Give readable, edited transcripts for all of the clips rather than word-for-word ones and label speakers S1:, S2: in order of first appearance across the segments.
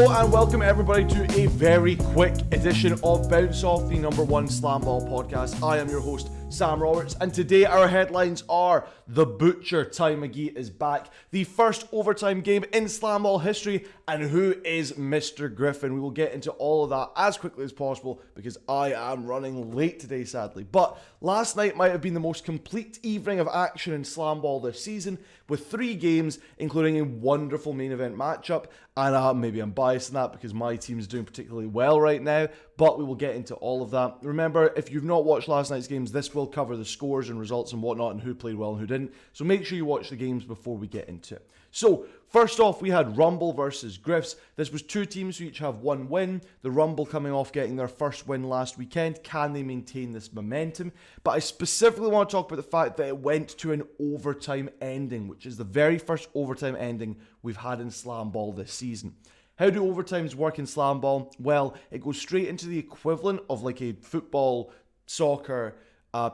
S1: Hello and welcome everybody to a very quick edition of Bounce Off, the number one SlamBall podcast. I am your host, Sam Roberts, and today our headlines are: the Butcher, Ty McGee, is back, the first overtime game in SlamBall history, and who is Mr. Gryphon? We will get into all of that as quickly as possible because I am running late today, sadly. But last night might have been the most complete evening of action in SlamBall this season, with 3 games, including a wonderful main event matchup. And maybe I'm biased in that because my team is doing particularly well right now, but we will get into all of that. Remember, if you've not watched last night's games, this will cover the scores and results and whatnot and who played well and who didn't. So make sure you watch the games before we get into it. So, first off, we had Rumble versus Gryphs. This was 2 teams who each have 1 win. The Rumble coming off getting their first win last weekend. Can they maintain this momentum? But I specifically want to talk about the fact that it went to an overtime ending, which is the very first overtime ending we've had in SlamBall this season. How do overtimes work in SlamBall? Well, it goes straight into the equivalent of like a football, soccer,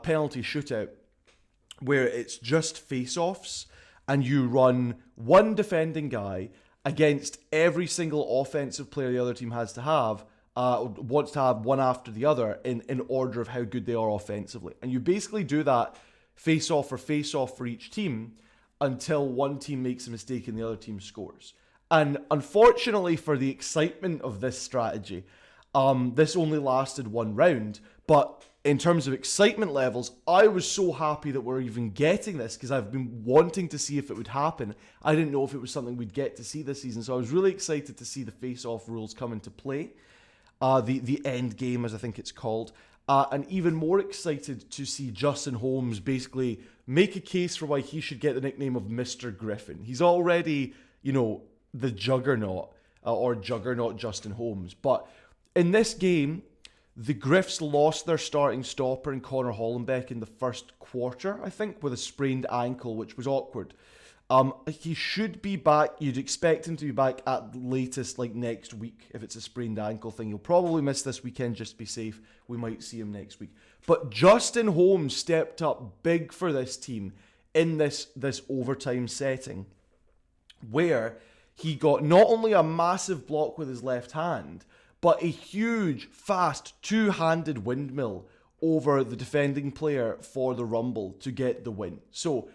S1: penalty shootout, where it's just face-offs, and you run one defending guy against every single offensive player the other team has to have, wants to have one after the other in order of how good they are offensively. And you basically do that face-off for each team until one team makes a mistake and the other team scores. And unfortunately for the excitement of this strategy, this only lasted 1 round, but in terms of excitement levels, I was so happy that we're even getting this because I've been wanting to see if it would happen. I didn't know if it was something we'd get to see this season, so I was really excited to see the face-off rules come into play, the end game as I think it's called, and even more excited to see Justin Holmes basically make a case for why he should get the nickname of Mr. Gryphon. He's already, the juggernaut, or juggernaut Justin Holmes, but in this game, the Gryphs lost their starting stopper in Connor Hollenbeck in the first quarter, I think, with a sprained ankle, which was awkward. He should be back. You'd expect him to be back at latest, like next week, if it's a sprained ankle thing. He'll probably miss this weekend just to be safe. We might see him next week. But Justin Holmes stepped up big for this team in this overtime setting, where he got not only a massive block with his left hand, but a huge, fast, 2-handed windmill over the defending player for the Rumble to get the win. So,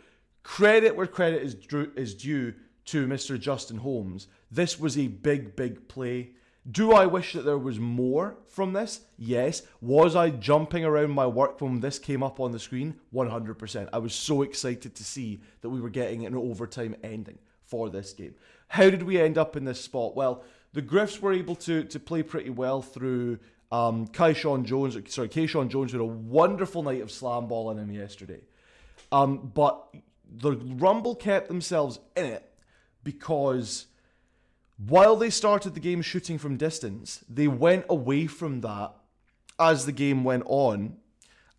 S1: credit where credit is due to Mr. Justin Holmes. This was a big, big play. Do I wish that there was more from this? Yes. Was I jumping around my work when this came up on the screen? 100%. I was so excited to see that we were getting an overtime ending for this game. How did we end up in this spot? Well, the Gryphs were able to play pretty well through Keyshawn Jones, who had a wonderful night of SlamBall in him yesterday. But the Rumble kept themselves in it because while they started the game shooting from distance, they went away from that as the game went on.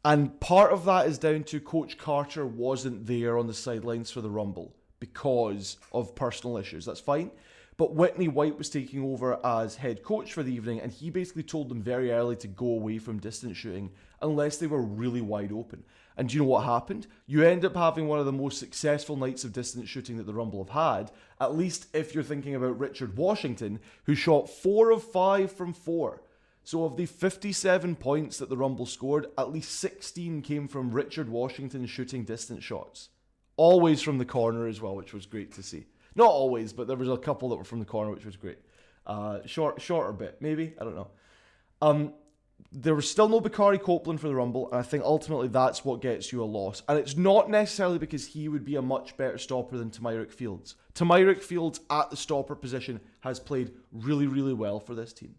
S1: And part of that is down to Coach Carter wasn't there on the sidelines for the Rumble because of personal issues. That's fine. But Whitney White was taking over as head coach for the evening, and he basically told them very early to go away from distance shooting unless they were really wide open. And do you know what happened? You end up having one of the most successful nights of distance shooting that the Rumble have had, at least if you're thinking about Richard Washington, who shot 4 of 5 from 4. So of the 57 points that the Rumble scored, at least 16 came from Richard Washington shooting distance shots. Always from the corner as well, which was great to see. Not always, but there was a couple that were from the corner, which was great. Shorter bit, maybe? I don't know. There was still no Bakari Copeland for the Rumble, and I think ultimately that's what gets you a loss. And it's not necessarily because he would be a much better stopper than Tamyrick Fields. Tamyrick Fields at the stopper position has played really, really well for this team.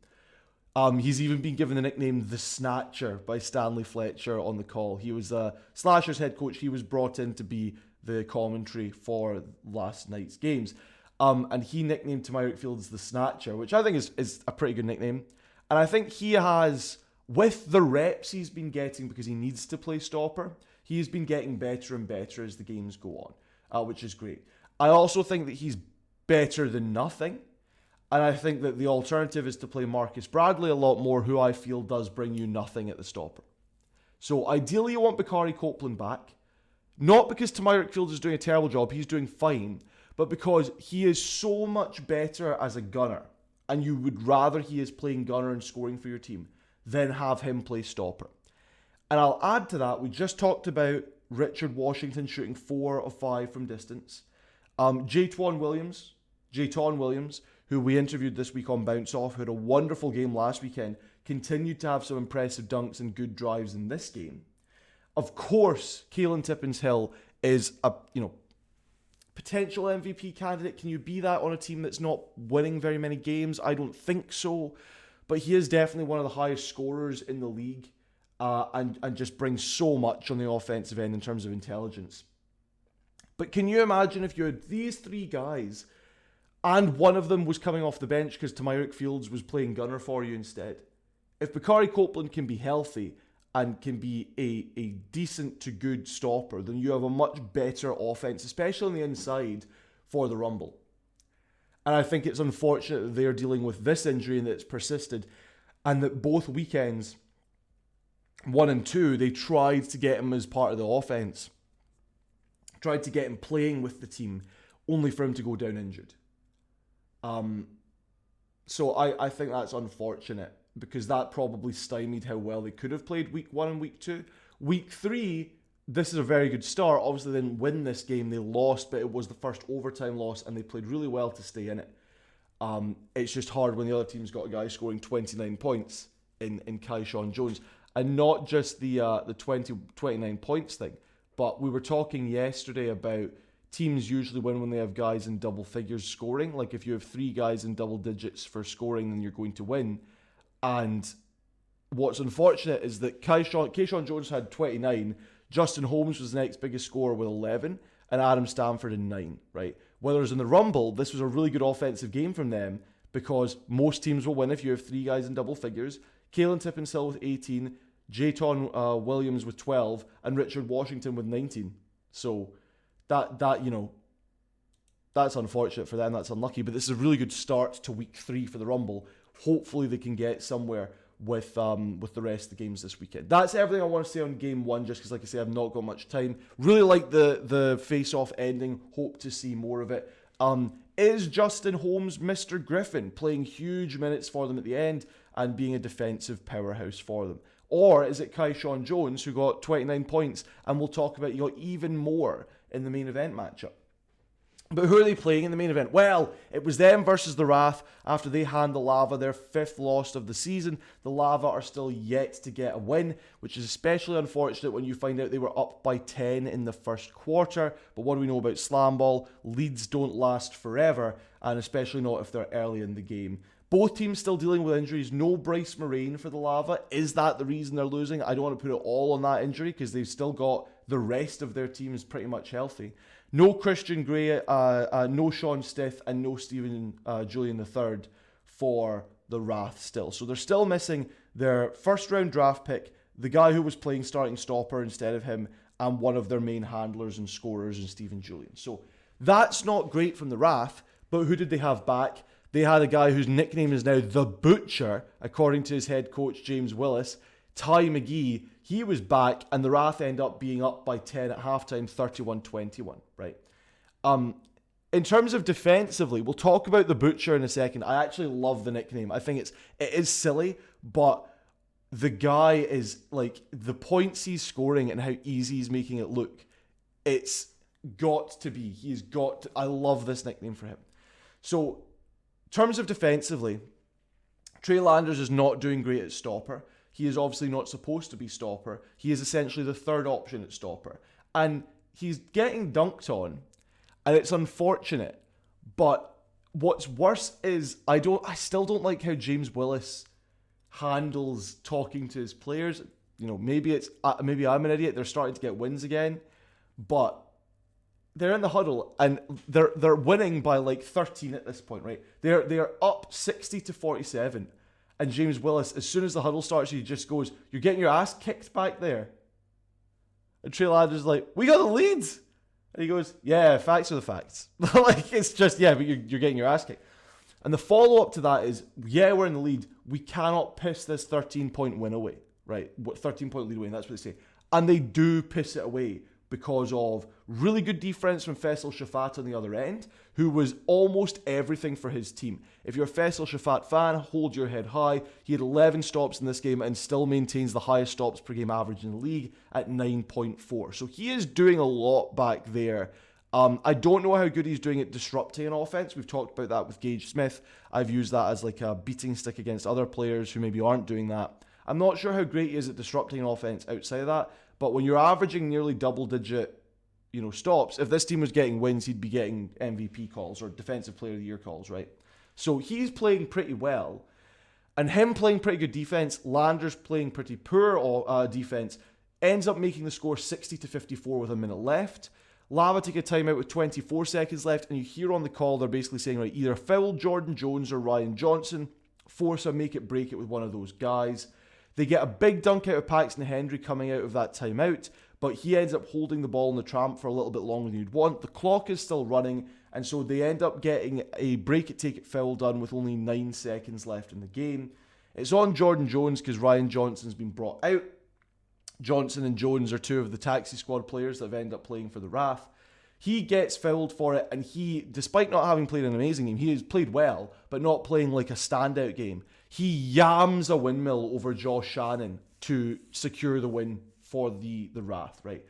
S1: He's even been given the nickname The Snatcher by Stanley Fletcher on the call. He was Slasher's head coach. He was brought in to be the commentary for last night's games. And he nicknamed Tamyrick Fields The Snatcher, which I think is a pretty good nickname. And I think he has, with the reps he's been getting because he needs to play stopper, he's been getting better and better as the games go on, which is great. I also think that he's better than nothing. And I think that the alternative is to play Marcus Bradley a lot more, who I feel does bring you nothing at the stopper. So ideally you want Bakari Copeland back. Not because Tamyrick Fields is doing a terrible job, he's doing fine, but because he is so much better as a gunner. and you would rather he is playing gunner and scoring for your team, then have him play stopper. And I'll add to that, we just talked about Richard Washington shooting 4 of 5 from distance. Jayton Williams, who we interviewed this week on Bounce Off, who had a wonderful game last weekend, continued to have some impressive dunks and good drives in this game. Of course, Keelan Tippins-Hill is a potential MVP candidate. Can you be that on a team that's not winning very many games? I don't think so. But he is definitely one of the highest scorers in the league and just brings so much on the offensive end in terms of intelligence. But can you imagine if you had these 3 guys and one of them was coming off the bench because Tamarick Fields was playing gunner for you instead? If Bakari Copeland can be healthy and can be a decent to good stopper, then you have a much better offense, especially on the inside, for the Rumble. And I think it's unfortunate that they're dealing with this injury and that it's persisted, and that both weekends, 1 and 2, they tried to get him as part of the offense, tried to get him playing with the team, only for him to go down injured. So I think that's unfortunate, because that probably stymied how well they could have played week 1 and week 2. Week 3, this is a very good start. Obviously, they didn't win this game. They lost, but it was the first overtime loss, and they played really well to stay in it. It's just hard when the other team's got a guy scoring 29 points in Kyshawn Jones. And not just the 29 points thing, but we were talking yesterday about teams usually win when they have guys in double figures scoring. Like if you have 3 guys in double digits for scoring, then you're going to win. And what's unfortunate is that Kyshawn Jones had 29, Justin Holmes was the next biggest scorer with 11, and Adam Stanford in 9, right? Whereas in the Rumble, this was a really good offensive game from them, because most teams will win if you have 3 guys in double figures. Keelan Tippins-Hill with 18, Jayton Williams with 12, and Richard Washington with 19. So that's unfortunate for them. That's unlucky. But this is a really good start to week 3 for the Rumble. Hopefully they can get somewhere with the rest of the games this weekend. That's everything I want to say on game 1, just because, like I say, I've not got much time. Really like the face-off ending. Hope to see more of it. Is Justin Holmes Mr. Gryphon, playing huge minutes for them at the end and being a defensive powerhouse for them? Or is it Kyshawn Jones, who got 29 points, and we'll talk about even more in the main event matchup? But who are they playing in the main event? Well, it was them versus the Wrath after they hand the Lava their 5th loss of the season. The Lava are still yet to get a win, which is especially unfortunate when you find out they were up by 10 in the first quarter. But what do we know about SlamBall? Leads don't last forever, and especially not if they're early in the game. Both teams still dealing with injuries. No Bryce Moraine for the Lava. Is that the reason they're losing? I don't want to put it all on that injury, because they've still got the rest of their team is pretty much healthy. No Christian Gray, no Sean Stith, and no Stephen Julian III for the Wrath still. So they're still missing their first round draft pick, the guy who was playing starting stopper instead of him, and one of their main handlers and scorers in Stephen Julian. So that's not great from the Wrath, but who did they have back? They had a guy whose nickname is now The Butcher, according to his head coach, James Willis. Ty McGee, he was back, and the Wrath end up being up by 10 at halftime, 31-21, right? In terms of defensively, we'll talk about The Butcher in a second. I actually love the nickname. I think it is silly, but the guy is, like, the points he's scoring and how easy he's making it look, it's got to be. I love this nickname for him. So, in terms of defensively, Trey Landers is not doing great at stopper. He is obviously not supposed to be stopper. He is essentially the third option at stopper. And he's getting dunked on, and it's unfortunate. But what's worse is I still don't like how James Willis handles talking to his players. Maybe I'm an idiot. They're starting to get wins again, but they're in the huddle and they're winning by like 13 at this point, right? They're up 60-47. And James Willis, as soon as the huddle starts, he just goes, "You're getting your ass kicked back there." And Trey Landers is like, "We got the lead." And he goes, "Yeah, facts are the facts." Like, it's just, yeah, but you're getting your ass kicked. And the follow-up to that is, yeah, we're in the lead. We cannot piss this 13-point win away, right? 13-point lead away, and that's what they say. And they do piss it away, because of really good defense from Faisal Shafat on the other end, who was almost everything for his team. If you're a Faisal Shafat fan, hold your head high. He had 11 stops in this game and still maintains the highest stops per game average in the league at 9.4. So he is doing a lot back there. I don't know how good he's doing at disrupting an offense. We've talked about that with Gage Smith. I've used that as like a beating stick against other players who maybe aren't doing that. I'm not sure how great he is at disrupting an offense outside of that, but when you're averaging nearly double-digit, stops, if this team was getting wins, he'd be getting MVP calls or Defensive Player of the Year calls, right? So he's playing pretty well, and him playing pretty good defense, Landers playing pretty poor defense, ends up making the score 60-54 with a minute left. Lava take a timeout with 24 seconds left, and you hear on the call they're basically saying, right, either foul Jordan Jones or Ryan Johnson, force a make it break it with one of those guys. They get a big dunk out of Paxton Henry coming out of that timeout, but he ends up holding the ball in the tramp for a little bit longer than you'd want. The clock is still running, and so they end up getting a break it, take it foul done with only 9 seconds left in the game. It's on Jordan Jones because Ryan Johnson's been brought out. Johnson and Jones are two of the taxi squad players that have ended up playing for the Wrath. He gets fouled for it, and he, despite not having played an amazing game, he has played well, but not playing like a standout game. He yams a windmill over Josh Shannon to secure the win for the Wrath, right?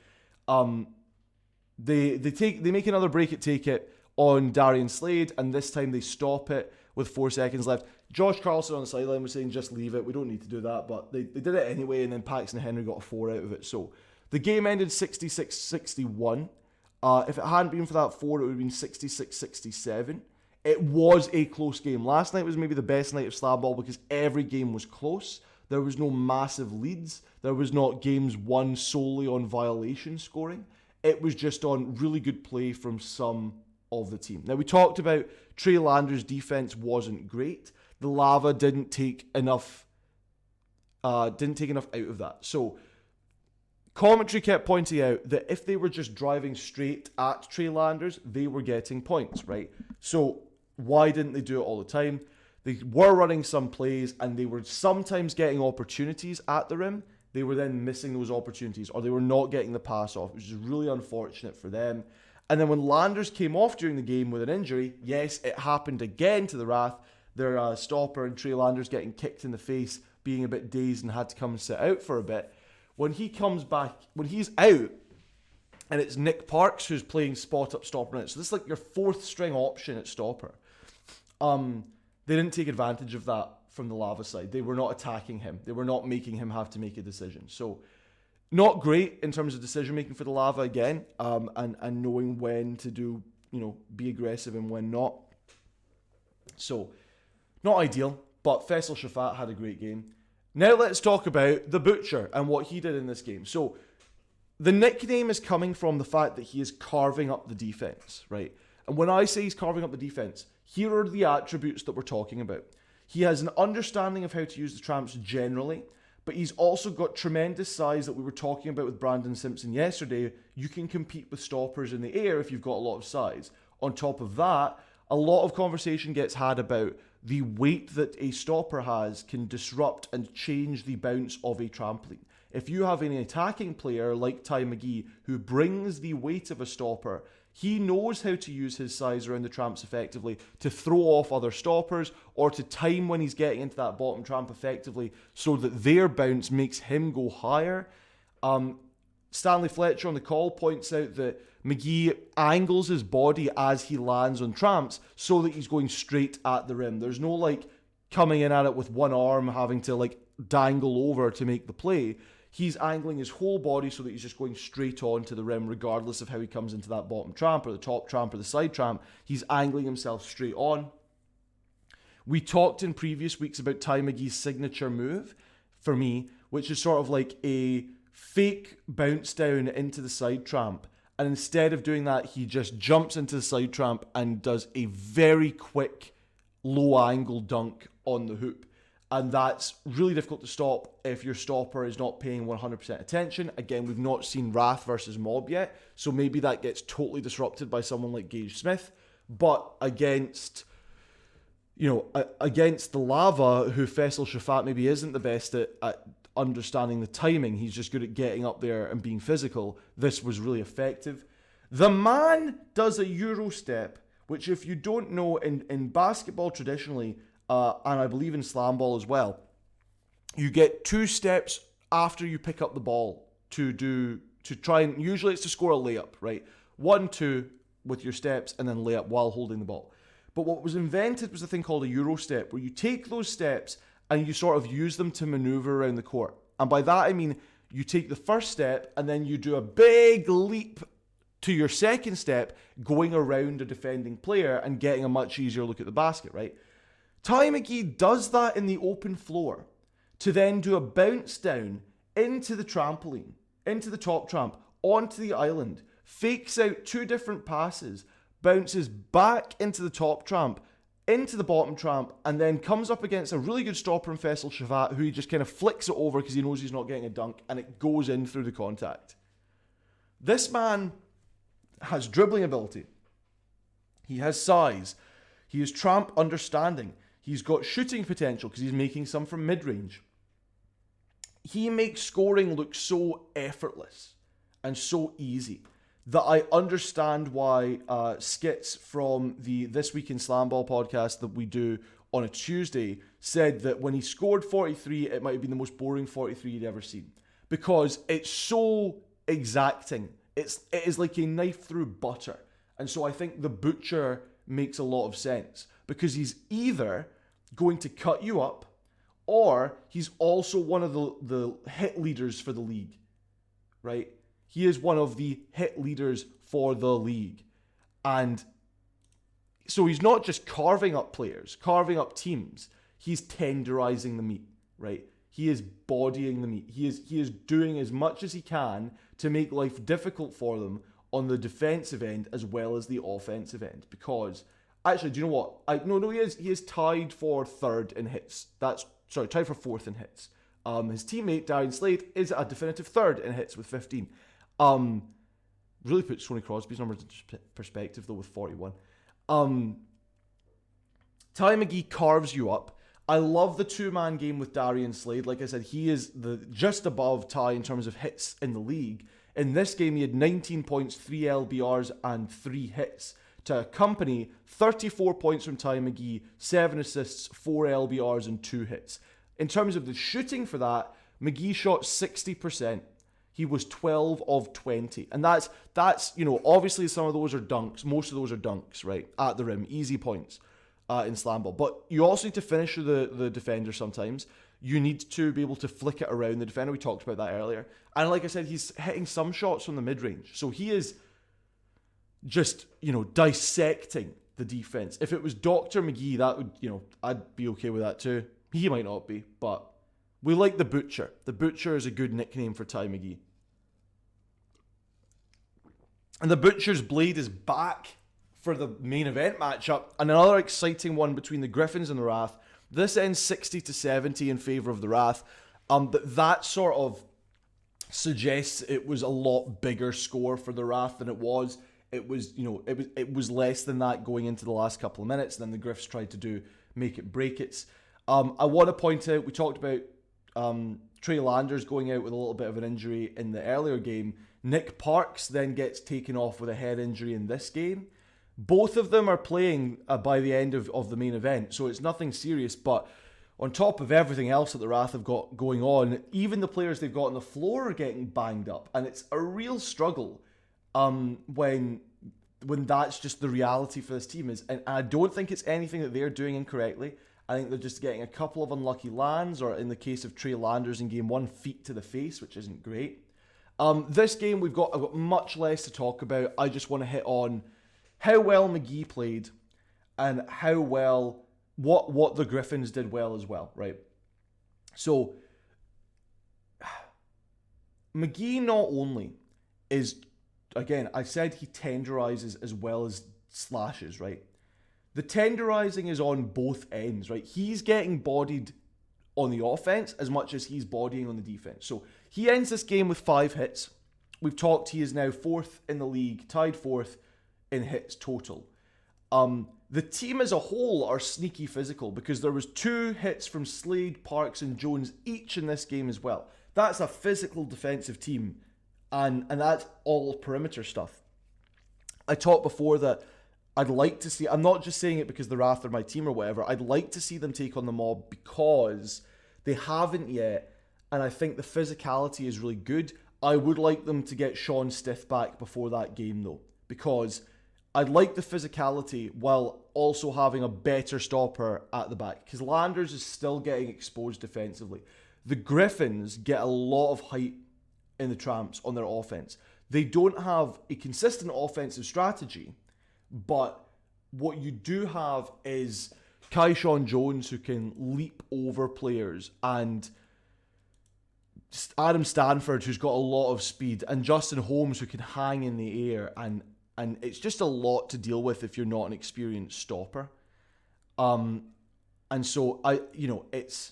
S1: They make another break it, take it on Darian Slade, and this time they stop it with 4 seconds left. Josh Carlson on the sideline was saying, just leave it, we don't need to do that, but they did it anyway, and then Paxton Henry got a 4 out of it. So the game ended 66-61. If it hadn't been for that 4, it would have been 66-67. It was a close game. Last night was maybe the best night of SlamBall because every game was close. There was no massive leads. There was not games won solely on violation scoring. It was just on really good play from some of the team. Now, we talked about Trey Landers' defense wasn't great. The Lava didn't take enough out of that. So commentary kept pointing out that if they were just driving straight at Trey Landers, they were getting points, right? So why didn't they do it all the time? They were running some plays and they were sometimes getting opportunities at the rim. They were then missing those opportunities, or they were not getting the pass off, which is really unfortunate for them. And then when Landers came off during the game with an injury, yes, it happened again to the Wrath. Their stopper and Trey Landers getting kicked in the face, being a bit dazed and had to come and sit out for a bit. When he comes back, when he's out, and it's Nick Parks who's playing spot-up stopper now. So this is like your 4th string option at stopper. They didn't take advantage of that from the Lava side. They were not attacking him. They were not making him have to make a decision. So not great in terms of decision-making for the Lava again, and knowing when to do, be aggressive and when not. So not ideal, but Faisal Shafat had a great game. Now let's talk about the Butcher and what he did in this game. So the nickname is coming from the fact that he is carving up the defense, right? And when I say he's carving up the defense, here are the attributes that we're talking about. He has an understanding of how to use the tramps generally, but he's also got tremendous size that we were talking about with Brandon Simpson yesterday. You can compete with stoppers in the air if you've got a lot of size. On top of that, a lot of conversation gets had about the weight that a stopper has can disrupt and change the bounce of a trampoline. If you have an attacking player like Ty McGee who brings the weight of a stopper, he knows how to use his size around the tramps effectively to throw off other stoppers or to time when he's getting into that bottom tramp effectively so that their bounce makes him go higher. Stanley Fletcher on the call points out that McGee angles his body as he lands on tramps so that he's going straight at the rim. There's no coming in at it with one arm, having to dangle over to make the play. He's angling his whole body so that he's just going straight on to the rim regardless of how he comes into that bottom tramp or the top tramp or the side tramp. He's angling himself straight on. We talked in previous weeks about Ty McGee's signature move, for me, which is sort of like a fake bounce down into the side tramp. And instead of doing that, he just jumps into the side tramp and does a very quick low angle dunk on the hoop. And that's really difficult to stop if your stopper is not paying 100% attention. Again, we've not seen Wrath versus Mob yet, so maybe that gets totally disrupted by someone like Gage Smith. But against the Lava, who Faisal Shafat maybe isn't the best at understanding the timing. He's just good at getting up there and being physical. This was really effective. The man does a Euro step, which if you don't know, in basketball traditionally, and I believe in SlamBall as well, you get 2 steps after you pick up the ball to try and, usually it's to score a layup, right? 1, 2 with your steps and then layup while holding the ball. But what was invented was a thing called a Euro step, where you take those steps and you sort of use them to maneuver around the court. And by that I mean you take the first step and then you do a big leap to your second step, going around a defending player and getting a much easier look at the basket, right? Ty McGee does that in the open floor to then do a bounce down into the trampoline, into the top tramp, onto the island, fakes out 2 different passes, bounces back into the top tramp, into the bottom tramp, and then comes up against a really good stopper in Faisal Shavat, who he just kind of flicks it over because he knows he's not getting a dunk, and it goes in through the contact. This man has dribbling ability. He has size. He has tramp understanding. He's got shooting potential because he's making some from mid-range. He makes scoring look so effortless and so easy that I understand why Skits from the This Week in SlamBall podcast that we do on a Tuesday said that when he scored 43, it might have been the most boring 43 he'd ever seen. Because it's so exacting. It is like a knife through butter. And so I think the Butcher makes a lot of sense. Because he's either going to cut you up, or he's also one of the hit leaders for the league. Right? He is one of the hit leaders for the league. And so he's not just carving up players, carving up teams. He's tenderizing the meat, right? He is bodying the meat. He is doing as much as he can to make life difficult for them on the defensive end as well as the offensive end. Because, actually, do you know what? He is tied for third in hits. Tied for fourth in hits. His teammate, Darian Slade, is a definitive third in hits with 15. Really puts Tony Crosby's numbers into perspective, though, with 41. Ty McGee carves you up. I love the 2-man game with Darian Slade. Like I said, he is just above Ty in terms of hits in the league. In this game, he had 19 points, 3 LBRs, and 3 hits to accompany 34 points from Ty McGee, 7 assists, 4 LBRs, and 2 hits. In terms of the shooting for that, McGee shot 60%. He was 12 of 20. And that's obviously some of those are dunks. Most of those are dunks, right? At the rim. Easy points in SlamBall. But you also need to finish the defender sometimes. You need to be able to flick it around the defender. We talked about that earlier. And like I said, he's hitting some shots from the mid-range. So he is just, dissecting the defense. If it was Dr. McGee, that would, I'd be okay with that too. He might not be, but we like the Butcher. The Butcher is a good nickname for Ty McGee. And the Butcher's blade is back for the main event matchup. And another exciting one between the Gryphons and the Wrath. This ends 60-70 in favour of the Wrath. But that sort of suggests it was a lot bigger score for the Wrath than it was. It was less than that going into the last couple of minutes. Then the Griffs tried to make it break it. I want to point out, we talked about Trey Landers going out with a little bit of an injury in the earlier game. Nick Parks then gets taken off with a head injury in this game. Both of them are playing by the end of the main event, so it's nothing serious. But on top of everything else that the Wrath have got going on, even the players they've got on the floor are getting banged up. And it's a real struggle when that's just the reality for this team. And I don't think it's anything that they're doing incorrectly. I think they're just getting a couple of unlucky lands, or in the case of Trey Landers in game 1, feet to the face, which isn't great. This game, I've got much less to talk about. I just want to hit on how well McGee played and how well, what the Gryphons did well as well, right? So, McGee not only is, again, I said he tenderizes as well as slashes, right? The tenderizing is on both ends, right? He's getting bodied on the offense as much as he's bodying on the defense. So he ends this game with 5 hits. We've talked, he is now 4th in the league, tied 4th in hits total. The team as a whole are sneaky physical because there was 2 hits from Slade, Parks and Jones each in this game as well. That's a physical defensive team, and that's all perimeter stuff. I talked before that I'd like to see, I'm not just saying it because the Wrath are my team or whatever, I'd like to see them take on the Mob because they haven't yet, and I think the physicality is really good. I would like them to get Sean Stith back before that game though, because I'd like the physicality while also having a better stopper at the back, because Landers is still getting exposed defensively. The Gryphons get a lot of height in the Tramps on their offense. They don't have a consistent offensive strategy, but what you do have is Keyshawn Jones who can leap over players, and Adam Stanford who's got a lot of speed, and Justin Holmes who can hang in the air, and it's just a lot to deal with if you're not an experienced stopper. And so it's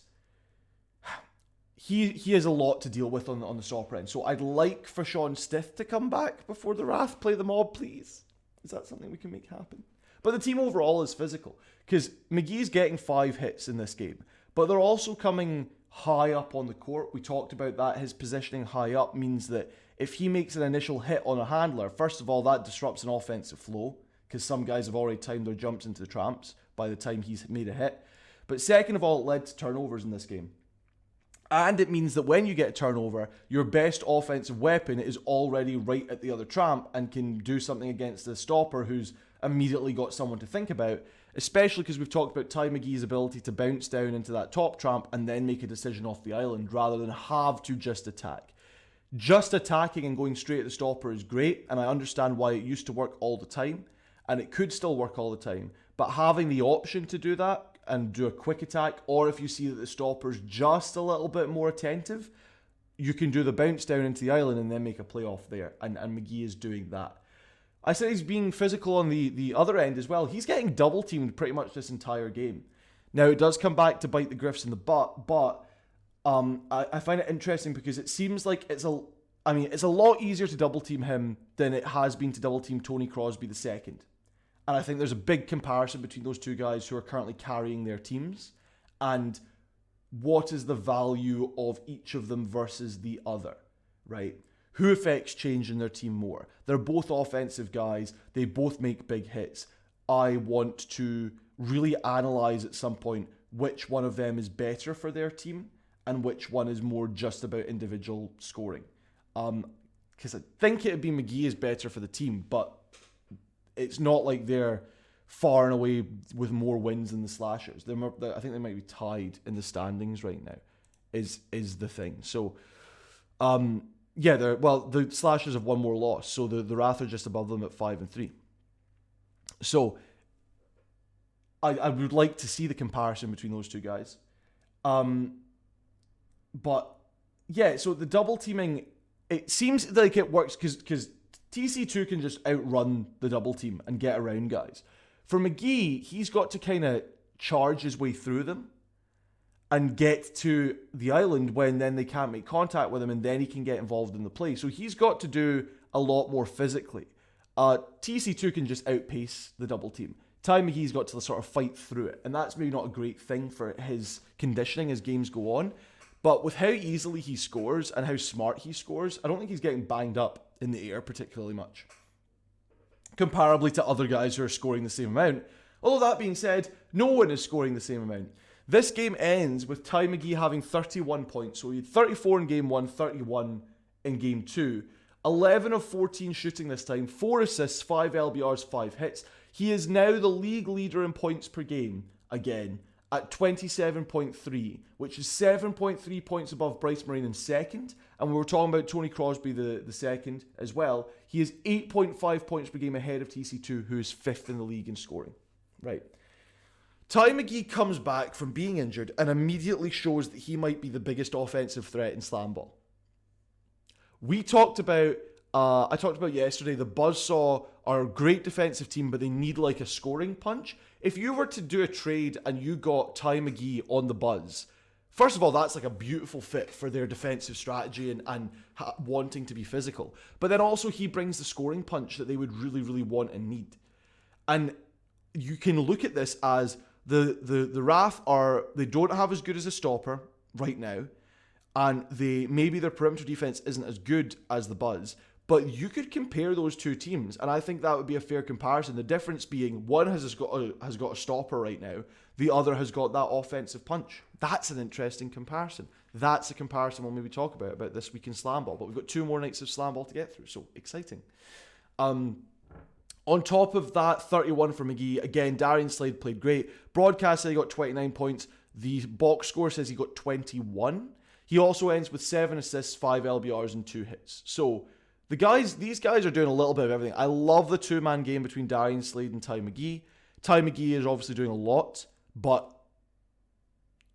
S1: he has a lot to deal with on the stopper end. So I'd like for Sean Stith to come back before the Wrath play the Mob, please. Is that something we can make happen? But the team overall is physical because McGee's getting 5 hits in this game, but they're also coming high up on the court. We talked about that. His positioning high up means that if he makes an initial hit on a handler, first of all, that disrupts an offensive flow because some guys have already timed their jumps into the Tramps by the time he's made a hit. But second of all, it led to turnovers in this game. And it means that when you get a turnover, your best offensive weapon is already right at the other Tramp and can do something against the stopper who's immediately got someone to think about, especially because we've talked about Ty McGee's ability to bounce down into that top Tramp and then make a decision off the island rather than have to just attack. Just attacking and going straight at the stopper is great, and I understand why it used to work all the time, and it could still work all the time, but having the option to do that and do a quick attack, or if you see that the stopper's just a little bit more attentive, you can do the bounce down into the island and then make a play off there, and McGee is doing that. I said he's being physical on the other end as well. He's getting double teamed pretty much this entire game. Now it does come back to bite the Griffs in the butt, but I find it interesting because it seems like it's a lot easier to double team him than it has been to double team Tony Crosby the second. And I think there's a big comparison between those two guys who are currently carrying their teams and what is the value of each of them versus the other, right? Who affects change in their team more? They're both offensive guys. They both make big hits. I want to really analyze at some point which one of them is better for their team and which one is more just about individual scoring. Because I think it'd be McGee is better for the team, but it's not like they're far and away with more wins than the Slashers. I think they might be tied in the standings right now, is the thing. So, the Slashers have one more loss, so the Wrath are just above them at 5-3. So, I would like to see the comparison between those two guys. But, yeah, so the double teaming, it seems like it works because TC2 can just outrun the double team and get around guys. For McGee, he's got to kind of charge his way through them and get to the island when then they can't make contact with him, and then he can get involved in the play. So he's got to do a lot more physically. TC2 can just outpace the double team. Ty McGee's got to sort of fight through it, and that's maybe not a great thing for his conditioning as games go on. But with how easily he scores and how smart he scores, I don't think he's getting banged up in the air particularly much, comparably to other guys who are scoring the same amount. Although that being said, no one is scoring the same amount. This game ends with Ty McGee having 31 points. So he had 34 in game 1, 31 in game 2. 11 of 14 shooting this time, 4 assists, 5 LBRs, 5 hits. He is now the league leader in points per game again at 27.3, which is 7.3 points above Bryce Moran in second. And we were talking about Tony Crosby the second as well. He is 8.5 points per game ahead of TC2, who is 5th in the league in scoring. Right. Ty McGee comes back from being injured and immediately shows that he might be the biggest offensive threat in SlamBall. I talked about yesterday, the Buzzsaw are a great defensive team, but they need like a scoring punch. If you were to do a trade and you got Ty McGee on the Buzz, first of all, that's like a beautiful fit for their defensive strategy and wanting to be physical. But then also he brings the scoring punch that they would really, really want and need. And you can look at this as the Wrath they don't have as good as a stopper right now, and maybe their perimeter defense isn't as good as the Buzz, but you could compare those two teams, and I think that would be a fair comparison. The difference being one has got a stopper right now, the other has got that offensive punch. That's an interesting comparison. That's a comparison we'll maybe talk about this week in SlamBall, but we've got 2 more nights of SlamBall to get through, so exciting. On top of that, 31 for McGee. Again, Darian Slade played great. Broadcast said he got 29 points. The box score says he got 21. He also ends with 7 assists, 5 LBRs, and 2 hits. So these guys are doing a little bit of everything. I love the 2-man game between Darian Slade and Ty McGee. Ty McGee is obviously doing a lot, but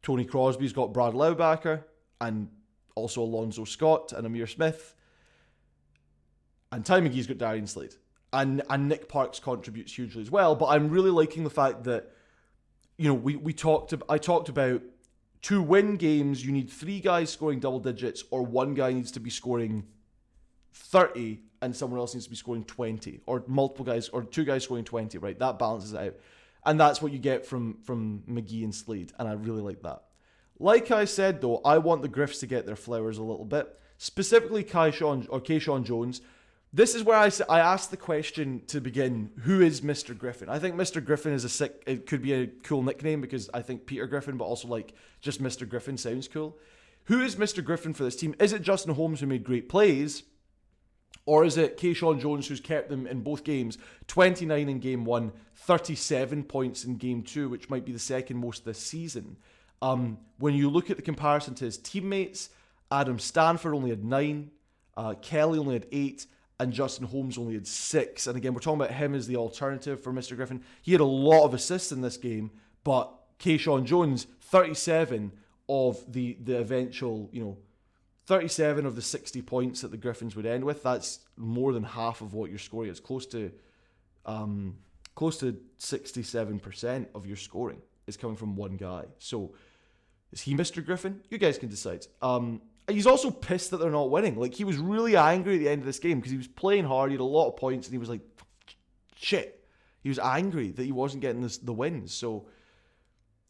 S1: Tony Crosby's got Brad Laubacher and also Alonzo Scott and Amir Smith. And Ty McGee's got Darian Slade. And Nick Parks contributes hugely as well. But I'm really liking the fact that, I talked about to win games, you need 3 guys scoring double digits, or 1 guy needs to be scoring 30 and someone else needs to be scoring 20, or multiple guys, or 2 guys scoring 20, right? That balances it out. And that's what you get from McGee and Slade, and I really like that. Like I said, though, I want the Griffs to get their flowers a little bit. Specifically, Keyshawn Jones. This is where I asked the question to begin, who is Mr. Gryphon? I think Mr. Gryphon is it could be a cool nickname because I think Peter Griffin, but also like just Mr. Gryphon sounds cool. Who is Mr. Gryphon for this team? Is it Justin Holmes who made great plays? Or is it Keyshawn Jones who's kept them in both games? 29 in game 1, 37 points in game 2, which might be the second most this season. When you look at the comparison to his teammates, Adam Stanford only had 9, Kelly only had 8, and Justin Holmes only had 6. And again, we're talking about him as the alternative for Mr. Gryphon. He had a lot of assists in this game, but Keyshawn Jones, 37 of the eventual, 37 of the 60 points that the Griffins would end with. That's more than half of what you're scoring. It's close to 67% of your scoring is coming from one guy. So is he Mr. Gryphon? You guys can decide. He's also pissed that they're not winning. Like, he was really angry at the end of this game because he was playing hard. He had a lot of points, and he was like, shit. He was angry that he wasn't getting the wins. So,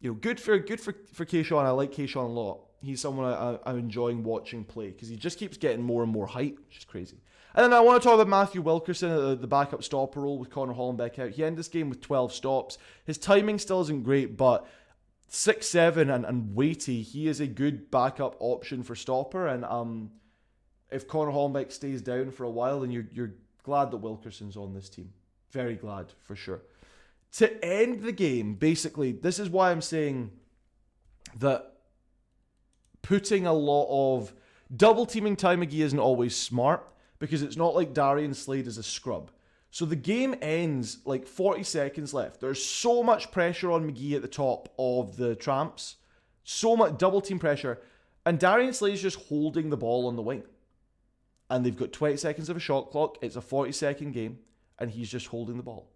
S1: good for Keyshawn. I like Keyshawn a lot. He's someone I'm enjoying watching play because he just keeps getting more and more height, which is crazy. And then I want to talk about Matthew Wilkerson at the backup stopper role with Connor Hollenbeck out. He ended this game with 12 stops. His timing still isn't great, but 6'7" and weighty, he is a good backup option for stopper. And if Connor Hollenbeck stays down for a while, then you're glad that Wilkerson's on this team. Very glad, for sure. To end the game, basically, this is why I'm saying that putting a lot of double teaming Ty McGee isn't always smart, because it's not like Darian Slade is a scrub. So the game ends like 40 seconds left. There's so much pressure on McGee at the top of the Tramps. So much double team pressure. And Darian Slade's just holding the ball on the wing. And they've got 20 seconds of a shot clock. It's a 40-second game. And he's just holding the ball.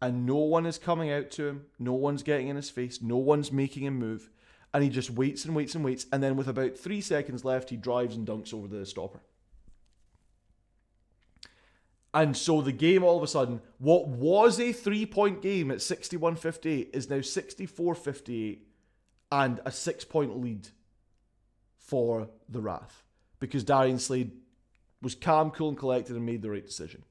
S1: And no one is coming out to him. No one's getting in his face. No one's making him move. And he just waits and waits and waits. And then with about 3 seconds left, he drives and dunks over the stopper. And so the game, all of a sudden, what was a 3-point game at 61-58 is now 64-58 and a 6-point lead for the Wrath. Because Darian Slade was calm, cool, and collected and made the right decision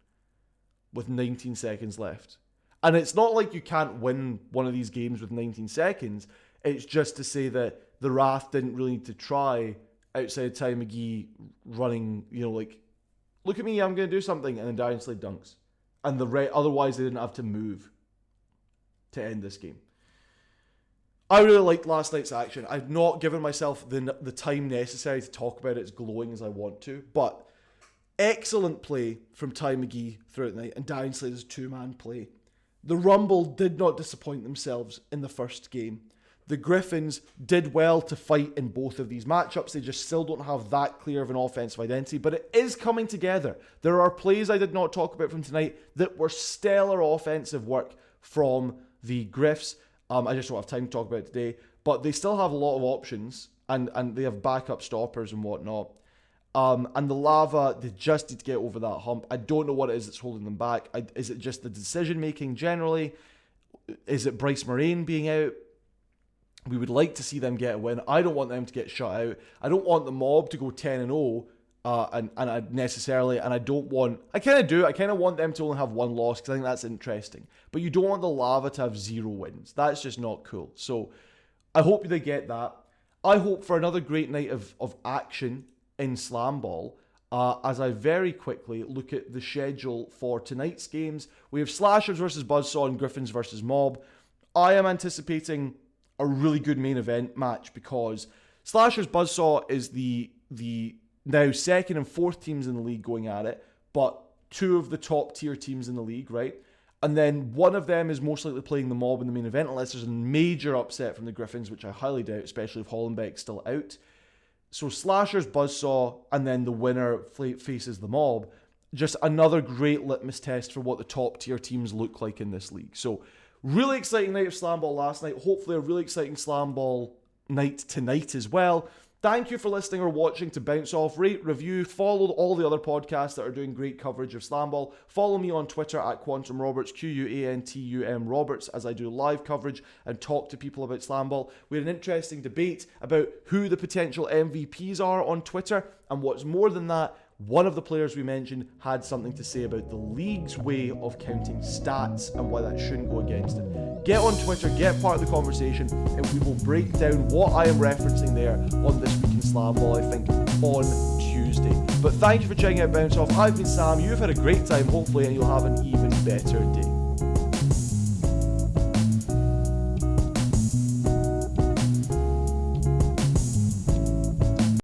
S1: with 19 seconds left. And it's not like you can't win one of these games with 19 seconds. It's just to say that the Wrath didn't really need to try outside Ty McGee running, look at me, I'm going to do something, and then Darian Slade dunks. And otherwise they didn't have to move to end this game. I really liked last night's action. I've not given myself the time necessary to talk about it as glowing as I want to, but excellent play from Ty McGee throughout the night, and Darian Slade's 2-man play. The Rumble did not disappoint themselves in the first game. The Griffins did well to fight in both of these matchups. They just still don't have that clear of an offensive identity, but it is coming together. There are plays I did not talk about from tonight that were stellar offensive work from the Griffs. I just don't have time to talk about it today, but they still have a lot of options, and they have backup stoppers and whatnot. And the Lava, they just need to get over that hump. I don't know what it is that's holding them back. Is it just the decision-making generally? Is it Bryce Moraine being out? We would like to see them get a win. I don't want them to get shut out. I don't want the Mob to go 10-0. And I necessarily, and I don't want, I kind of do, I kind of want them to only have one loss because I think that's interesting. But you don't want the Lava to have 0 wins. That's just not cool. So I hope they get that. I hope for another great night of action in SlamBall. As I very quickly look at the schedule for tonight's games. We have Slashers versus Buzzsaw and Gryphons versus Mob. I am anticipating a really good main event match because Slashers Buzzsaw is the now second and fourth teams in the league going at it, but 2 of the top tier teams in the league, right? And then one of them is most likely playing the Mob in the main event unless there's a major upset from the Gryphons, which I highly doubt, especially if Hollenbeck's still out. So Slashers, Buzzsaw, and then the winner faces the Mob. Just another great litmus test for what the top tier teams look like in this league. So really exciting night of SlamBall last night. Hopefully a really exciting SlamBall night tonight as well. Thank you for listening or watching to Bounce Off, rate, review, follow all the other podcasts that are doing great coverage of SlamBall. Follow me on Twitter at Quantum Roberts, QUANTUM Roberts, as I do live coverage and talk to people about SlamBall. We had an interesting debate about who the potential MVPs are on Twitter, and what's more than that, one of the players we mentioned had something to say about the league's way of counting stats and why that shouldn't go against it. Get on Twitter, get part of the conversation, and we will break down what I am referencing there on This Week in SlamBall, I think, on Tuesday. But thank you for checking out Bounce Off. I've been Sam, you've had a great time, hopefully, and you'll have an even better day.